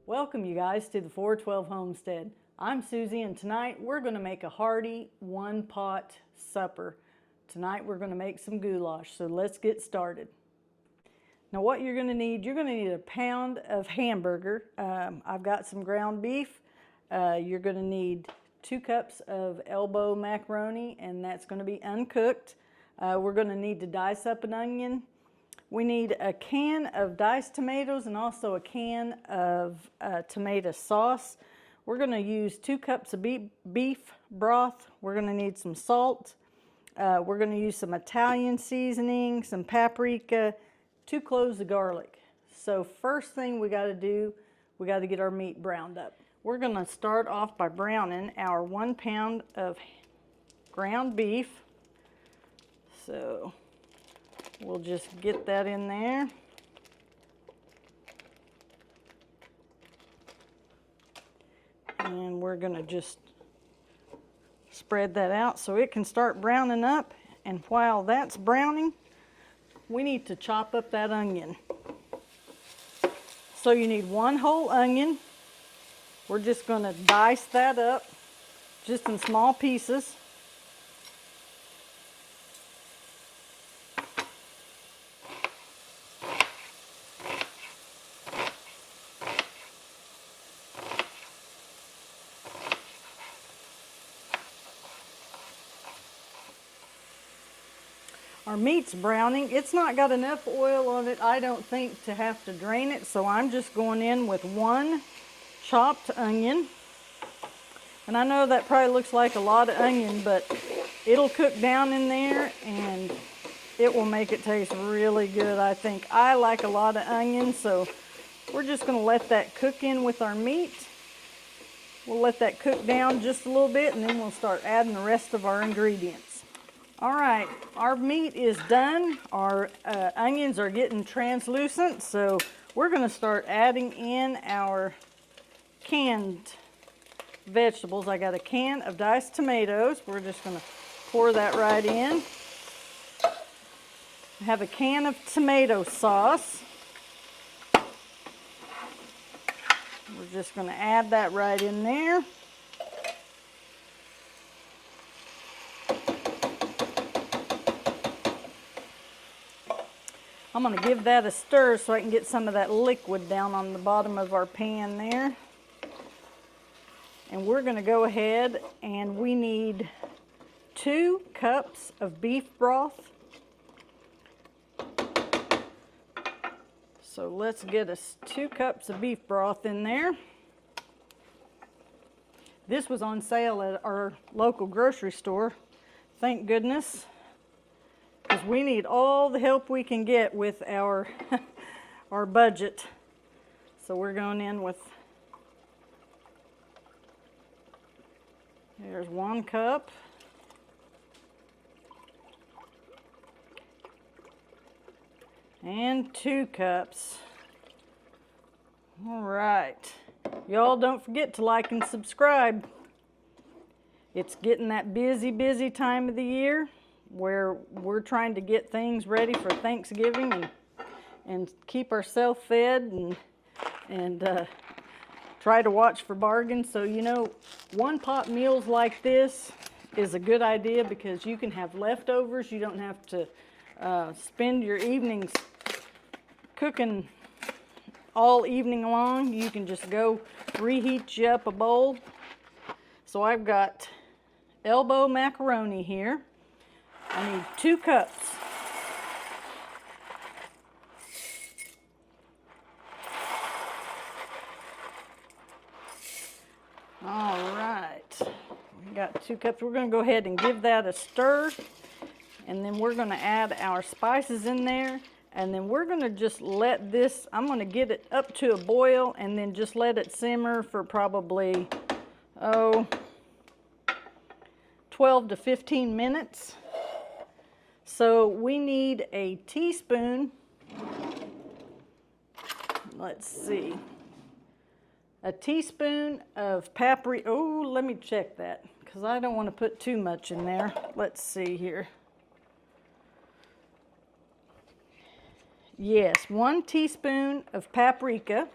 Welcome you guys to the 412 Homestead. I'm Susie and tonight we're going to make a hearty one-pot supper. Tonight we're going to make some goulash, so let's get started. Now what you're going to need a pound of hamburger. I've got some ground beef. You're going to need 2 cups of elbow macaroni, and that's going to be uncooked. We're going to need to dice up an onion. We need a can of diced tomatoes and also a can of tomato sauce. We're going to use 2 cups of beef broth. We're going to need some salt. We're going to use some Italian seasoning, some paprika, 2 cloves of garlic. So first thing we got to do, we got to get our meat browned up. We're going to start off by browning our 1 pound of ground beef. So we'll just get that in there. And we're going to just spread that out so it can start browning up. And while that's browning, we need to chop up that onion. So you need 1 whole onion. We're just going to dice that up just in small pieces. Our meat's browning. It's not got enough oil on it, I don't think, to have to drain it, so I'm just going in with 1 chopped onion. And I know that probably looks like a lot of onion, but it'll cook down in there and it will make it taste really good, I think. I like a lot of onion, so we're just going to let that cook in with our meat. We'll let that cook down just a little bit and then we'll start adding the rest of our ingredients. All right, our meat is done. Our onions are getting translucent, so we're going to start adding in our canned vegetables. I got a can of diced tomatoes. We're just going to pour that right in. I have a can of tomato sauce. We're just going to add that right in there. I'm going to give that a stir so I can get some of that liquid down on the bottom of our pan there. And we're going to go ahead and we need 2 cups of beef broth. So let's get us 2 cups of beef broth in there. This was on sale at our local grocery store. Thank goodness. Because we need all the help we can get with our our budget. So we're going in with, there's 1 cup. And 2 cups. All right. Y'all don't forget to like and subscribe. It's getting that busy time of the year where we're trying to get things ready for Thanksgiving and keep ourselves fed and try to watch for bargains. So, you know, one-pot meals like this is a good idea because you can have leftovers. You don't have to spend your evenings cooking all evening long. You can just go reheat you up a bowl. So I've got elbow macaroni here. I need 2 cups. All right, we got 2 cups. We're going to go ahead and give that a stir, and then we're going to add our spices in there, and then we're going to just let this, I'm going to get it up to a boil and then just let it simmer for probably, 12 to 15 minutes. So we need a teaspoon, let's see, a teaspoon of paprika. Oh, let me check that because I don't want to put too much in there. Let's see here. Yes, 1 teaspoon of paprika.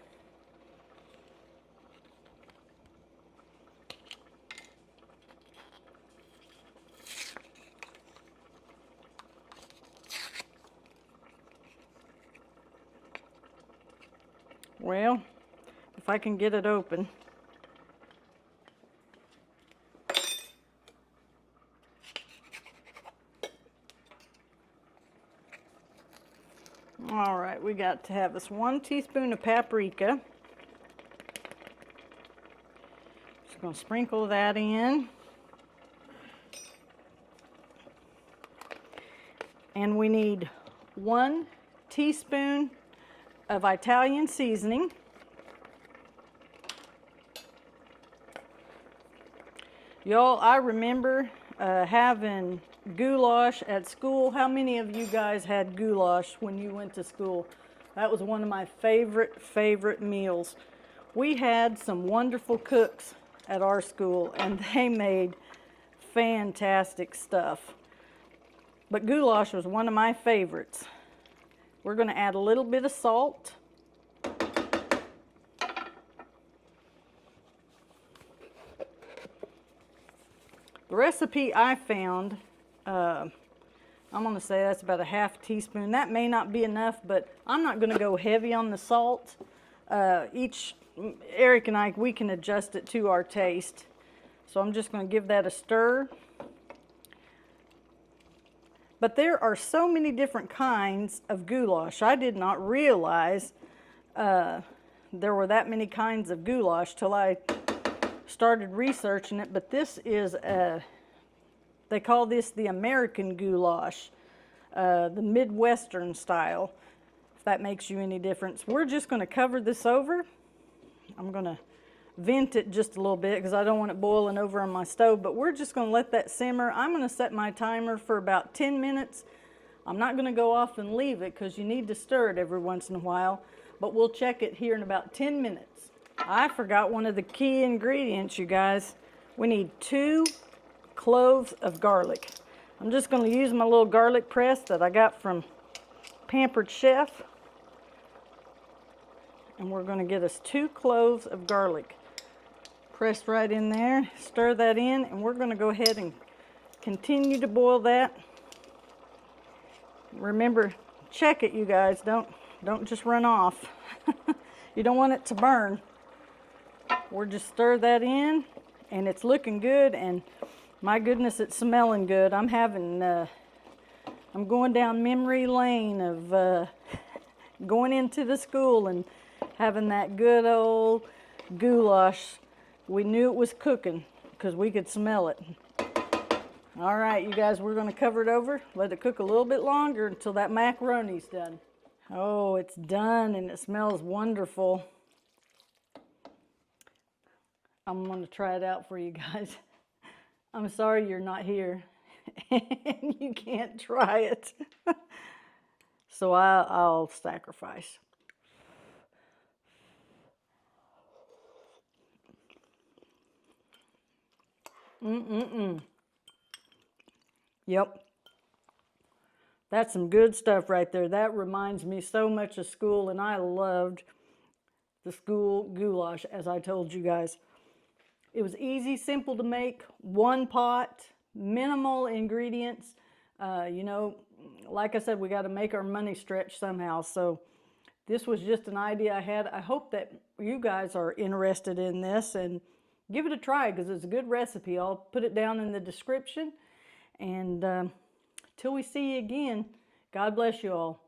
Well, if I can get it open. All right, we got to have this 1 teaspoon of paprika. Just gonna sprinkle that in. And we need 1 teaspoon of Italian seasoning. Y'all, I remember having goulash at school. How many of you guys had goulash when you went to school? That was one of my favorite meals. We had some wonderful cooks at our school, and they made fantastic stuff. But goulash was one of my favorites. We're going to add a little bit of salt. The recipe I found, I'm going to say that's about a half teaspoon. That may not be enough, but I'm not going to go heavy on the salt. Eric and I, we can adjust it to our taste. So I'm just going to give that a stir. But there are so many different kinds of goulash. I did not realize there were that many kinds of goulash till I started researching it. But this is, they call this the American goulash, the Midwestern style, if that makes you any difference. We're just going to cover this over. I'm going to vent it just a little bit because I don't want it boiling over on my stove, but we're just going to let that simmer. I'm going to set my timer for about 10 minutes. I'm not going to go off and leave it because you need to stir it every once in a while, but we'll check it here in about 10 minutes. I forgot one of the key ingredients, you guys. We need 2 cloves of garlic. I'm just going to use my little garlic press that I got from Pampered Chef, and we're going to get us 2 cloves of garlic. Pressed right in there, stir that in, and we're going to go ahead and continue to boil that. Remember, check it, you guys. Don't just run off. You don't want it to burn. We're just stir that in, and it's looking good, and my goodness, it's smelling good. I'm going down memory lane of going into the school and having that good old goulash. We knew it was cooking because we could smell it. All right, you guys, we're going to cover it over, let it cook a little bit longer until that macaroni's done. Oh, it's done and it smells wonderful. I'm going to try it out for you guys. I'm sorry you're not here and you can't try it. So I'll sacrifice. Yep. That's some good stuff right there. That reminds me so much of school, and I loved the school goulash, as I told you guys. It was easy, simple to make, 1 pot, minimal ingredients. You know, like I said, we got to make our money stretch somehow. So this was just an idea I had. I hope that you guys are interested in this and give it a try because it's a good recipe. I'll put it down in the description. And till we see you again, God bless you all.